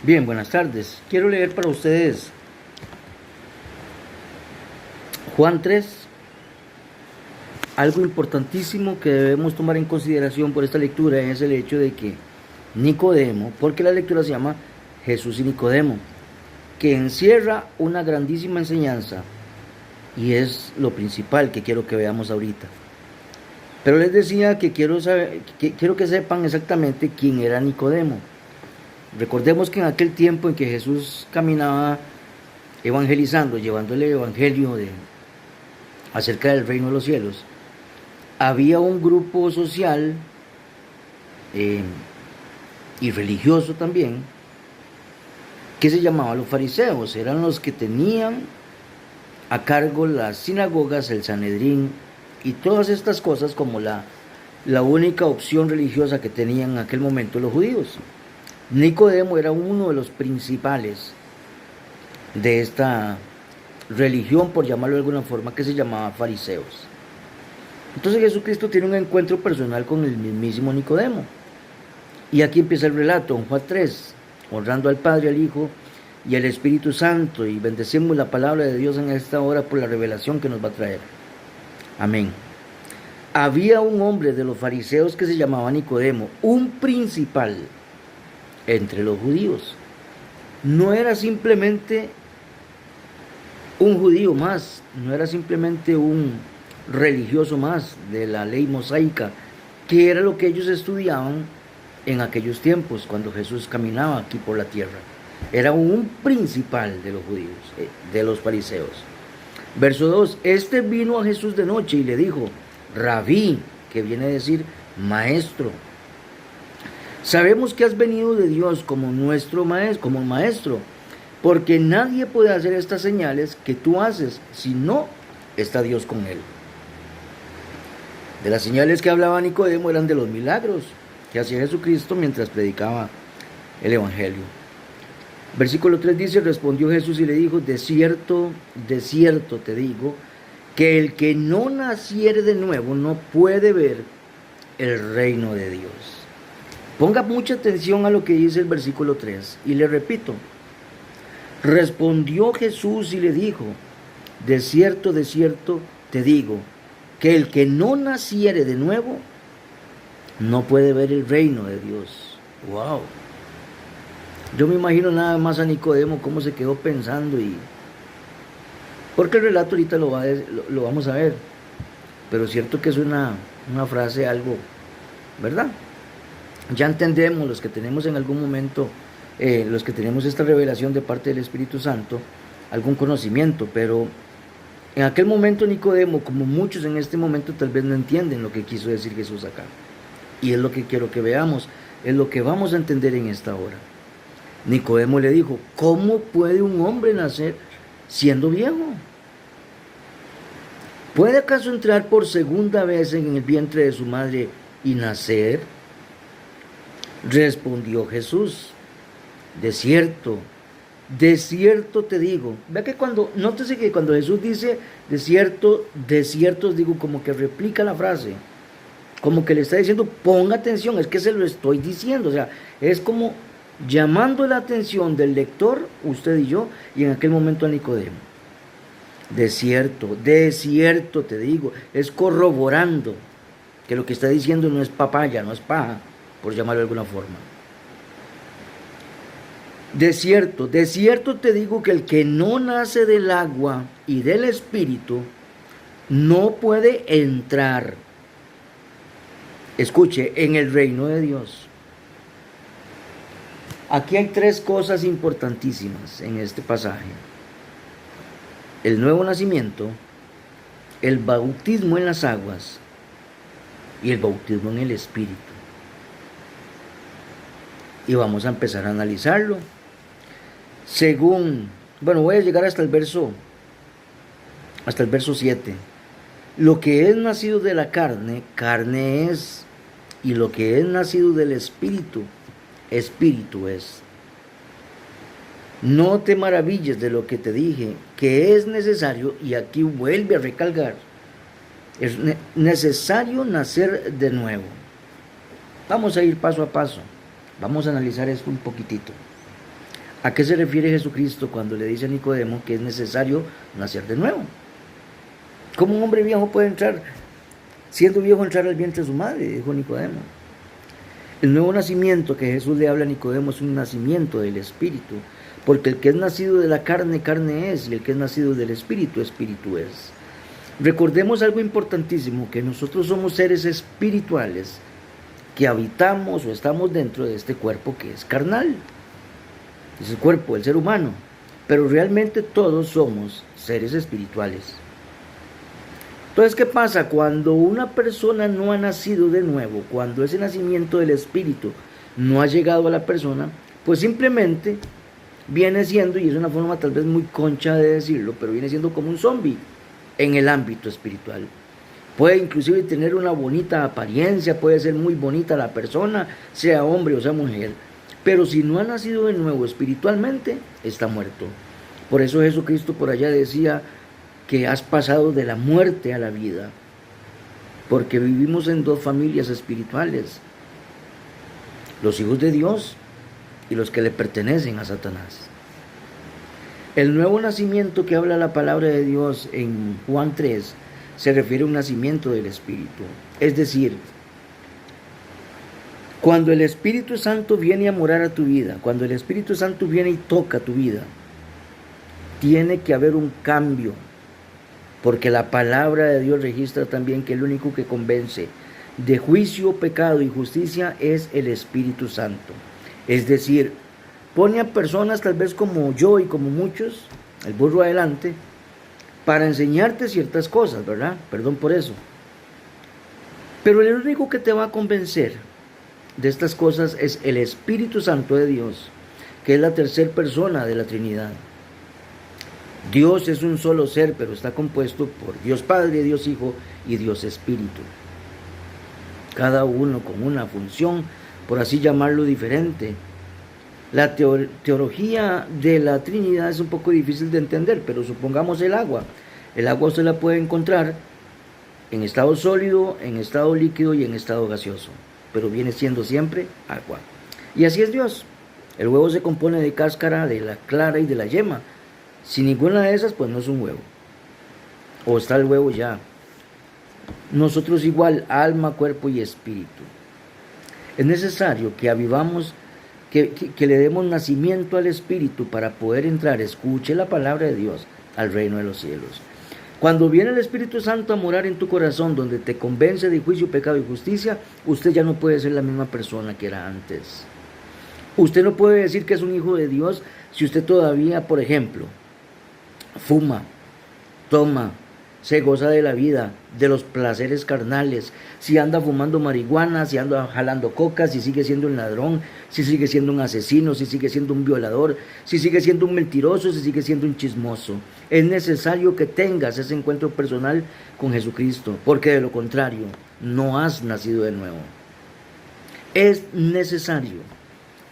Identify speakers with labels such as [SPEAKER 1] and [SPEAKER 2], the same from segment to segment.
[SPEAKER 1] Bien, buenas tardes. Quiero leer para ustedes Juan 3. Algo importantísimo que debemos tomar en consideración por esta lectura es el hecho de que Nicodemo, porque la lectura se llama Jesús y Nicodemo, que encierra una grandísima enseñanza y es lo principal que quiero que veamos ahorita. Pero les decía que quiero que sepan exactamente quién era Nicodemo. Recordemos que en aquel tiempo en que Jesús caminaba evangelizando, llevando el evangelio acerca del reino de los cielos, había un grupo social eh, y religioso también que se llamaba los fariseos. Eran los que tenían a cargo las sinagogas, el Sanedrín y todas estas cosas como la única opción religiosa que tenían en aquel momento los judíos. Nicodemo era uno de los principales de esta religión, por llamarlo de alguna forma, que se llamaba fariseos. Entonces Jesucristo tiene un encuentro personal con el mismísimo Nicodemo. Y aquí empieza el relato, en Juan 3, honrando al Padre, al Hijo y al Espíritu Santo, y bendecimos la palabra de Dios en esta hora por la revelación que nos va a traer. Amén. Había un hombre de los fariseos que se llamaba Nicodemo, un principal entre los judíos. No era simplemente un judío más, no era simplemente un religioso más de la ley mosaica, que era lo que ellos estudiaban en aquellos tiempos cuando Jesús caminaba aquí por la tierra. Era un principal de los judíos, de los fariseos. Verso 2, este vino a Jesús de noche y le dijo, Rabí, que viene a decir maestro. Sabemos que has venido de Dios como nuestro maestro, como maestro, porque nadie puede hacer estas señales que tú haces si no está Dios con él. De las señales que hablaba Nicodemo eran de los milagros que hacía Jesucristo mientras predicaba el evangelio. Versículo 3 dice, respondió Jesús y le dijo, de cierto te digo, que el que no naciere de nuevo no puede ver el reino de Dios. Ponga mucha atención a lo que dice el versículo 3 y le repito, respondió Jesús y le dijo, de cierto te digo, que el que no naciere de nuevo no puede ver el reino de Dios. Wow. Yo me imagino nada más a Nicodemo cómo se quedó pensando porque el relato ahorita lo vamos a ver, pero es cierto que es una frase algo, ¿verdad? Ya entendemos los que tenemos en algún momento, los que tenemos esta revelación de parte del Espíritu Santo, algún conocimiento, pero en aquel momento Nicodemo, como muchos en este momento, tal vez no entienden lo que quiso decir Jesús acá. Y es lo que quiero que veamos, es lo que vamos a entender en esta hora. Nicodemo le dijo, ¿cómo puede un hombre nacer siendo viejo? ¿Puede acaso entrar por segunda vez en el vientre de su madre y nacer? Respondió Jesús, de cierto te digo. Vea que nótese que cuando Jesús dice de cierto digo, como que replica la frase, como que le está diciendo, ponga atención, es que se lo estoy diciendo, o sea, es como llamando la atención del lector, usted y yo, y en aquel momento a Nicodemo. De cierto te digo, es corroborando que lo que está diciendo no es papaya, no es paja, por llamarlo de alguna forma. De cierto te digo que el que no nace del agua y del espíritu no puede entrar, escuche, en el reino de Dios. Aquí hay tres cosas importantísimas en este pasaje: el nuevo nacimiento, el bautismo en las aguas y el bautismo en el espíritu. Y vamos a empezar a analizarlo. Voy a llegar hasta el verso 7. Lo que es nacido de la carne, carne es, y lo que es nacido del espíritu, espíritu es. No te maravilles de lo que te dije, que es necesario, y aquí vuelve a recalcar, es necesario nacer de nuevo. Vamos a ir paso a paso, vamos a analizar esto un poquitito. ¿A qué se refiere Jesucristo cuando le dice a Nicodemo que es necesario nacer de nuevo? ¿Cómo un hombre viejo puede entrar, siendo viejo, entrar al vientre de su madre? Dijo Nicodemo. El nuevo nacimiento que Jesús le habla a Nicodemo es un nacimiento del Espíritu, porque el que es nacido de la carne, carne es, y el que es nacido del Espíritu, Espíritu es. Recordemos algo importantísimo, que nosotros somos seres espirituales que habitamos o estamos dentro de este cuerpo que es carnal. Es el cuerpo del ser humano, pero realmente todos somos seres espirituales. Entonces, ¿qué pasa? Cuando una persona no ha nacido de nuevo, cuando ese nacimiento del Espíritu no ha llegado a la persona, pues simplemente viene siendo, y es una forma tal vez muy concha de decirlo, pero viene siendo como un zombie en el ámbito espiritual. Puede inclusive tener una bonita apariencia, puede ser muy bonita la persona, sea hombre o sea mujer, pero si no ha nacido de nuevo espiritualmente, está muerto. Por eso Jesucristo por allá decía que has pasado de la muerte a la vida, porque vivimos en dos familias espirituales, los hijos de Dios y los que le pertenecen a Satanás. El nuevo nacimiento que habla la palabra de Dios en Juan 3 se refiere a un nacimiento del Espíritu. Es decir, cuando el Espíritu Santo viene a morar a tu vida, cuando el Espíritu Santo viene y toca tu vida, tiene que haber un cambio, porque la palabra de Dios registra también que el único que convence de juicio, pecado y justicia es el Espíritu Santo. Es decir, pone a personas tal vez como yo y como muchos, el burro adelante, para enseñarte ciertas cosas, ¿verdad? Perdón por eso. Pero el único que te va a convencer de estas cosas es el Espíritu Santo de Dios, que es la tercera persona de la Trinidad. Dios es un solo ser, pero está compuesto por Dios Padre, Dios Hijo y Dios Espíritu. Cada uno con una función, por así llamarlo, diferente. La teología de la Trinidad es un poco difícil de entender, pero supongamos el agua. El agua usted la puede encontrar en estado sólido, en estado líquido y en estado gaseoso, pero viene siendo siempre agua. Y así es Dios. El huevo se compone de cáscara, de la clara y de la yema. Sin ninguna de esas, pues no es un huevo. O está el huevo ya. Nosotros igual, alma, cuerpo y espíritu. Es necesario que avivamos, que le demos nacimiento al Espíritu para poder entrar, escuche la palabra de Dios, al reino de los cielos. Cuando viene el Espíritu Santo a morar en tu corazón, donde te convence de juicio, pecado y justicia, usted ya no puede ser la misma persona que era antes. Usted no puede decir que es un hijo de Dios si usted todavía, por ejemplo, fuma, toma, se goza de la vida, de los placeres carnales, si anda fumando marihuana, si anda jalando coca, si sigue siendo un ladrón, si sigue siendo un asesino, si sigue siendo un violador, si sigue siendo un mentiroso, si sigue siendo un chismoso. Es necesario que tengas ese encuentro personal con Jesucristo, porque de lo contrario, no has nacido de nuevo. Es necesario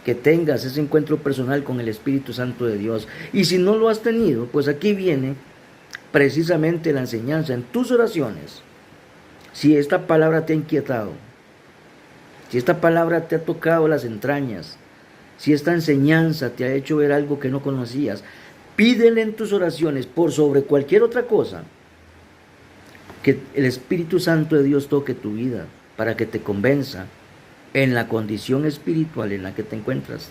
[SPEAKER 1] que tengas ese encuentro personal con el Espíritu Santo de Dios. Y si no lo has tenido, pues aquí viene precisamente la enseñanza en tus oraciones. Si esta palabra te ha inquietado, si esta palabra te ha tocado las entrañas, si esta enseñanza te ha hecho ver algo que no conocías, pídele en tus oraciones por sobre cualquier otra cosa que el Espíritu Santo de Dios toque tu vida para que te convenza en la condición espiritual en la que te encuentras.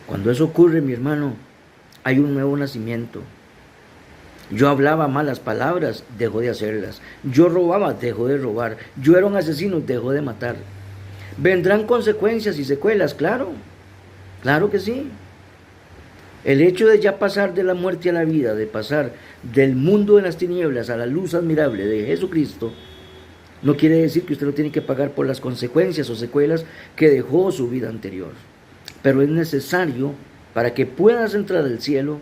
[SPEAKER 1] Cuando eso ocurre, mi hermano, hay un nuevo nacimiento. Yo hablaba malas palabras, dejo de hacerlas. Yo robaba, dejo de robar. Yo era un asesino, dejo de matar. ¿Vendrán consecuencias y secuelas? Claro, claro que sí. El hecho de ya pasar de la muerte a la vida, de pasar del mundo de las tinieblas a la luz admirable de Jesucristo, no quiere decir que usted no tiene que pagar por las consecuencias o secuelas que dejó su vida anterior. Pero es necesario, para que puedas entrar al cielo,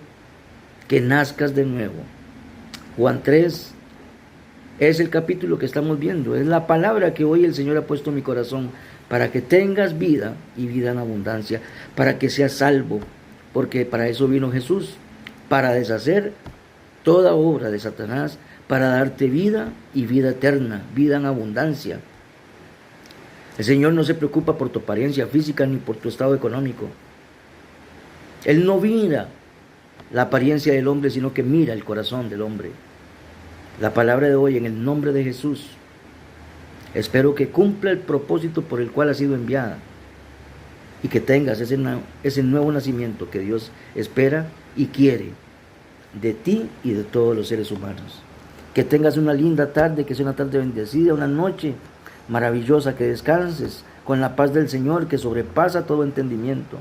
[SPEAKER 1] que nazcas de nuevo. Juan 3 es el capítulo que estamos viendo, es la palabra que hoy el Señor ha puesto en mi corazón, para que tengas vida y vida en abundancia, para que seas salvo, porque para eso vino Jesús, para deshacer toda obra de Satanás, para darte vida y vida eterna, vida en abundancia. El Señor no se preocupa por tu apariencia física ni por tu estado económico. Él no mira la apariencia del hombre, sino que mira el corazón del hombre. La palabra de hoy, en el nombre de Jesús, espero que cumpla el propósito por el cual ha sido enviada y que tengas ese nuevo nacimiento que Dios espera y quiere de ti y de todos los seres humanos. Que tengas una linda tarde, que sea una tarde bendecida, una noche maravillosa, que descanses con la paz del Señor que sobrepasa todo entendimiento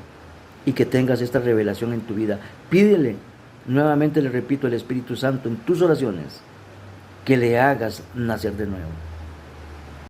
[SPEAKER 1] y que tengas esta revelación en tu vida. Pídele, nuevamente le repito, al Espíritu Santo en tus oraciones que le hagas nacer de nuevo.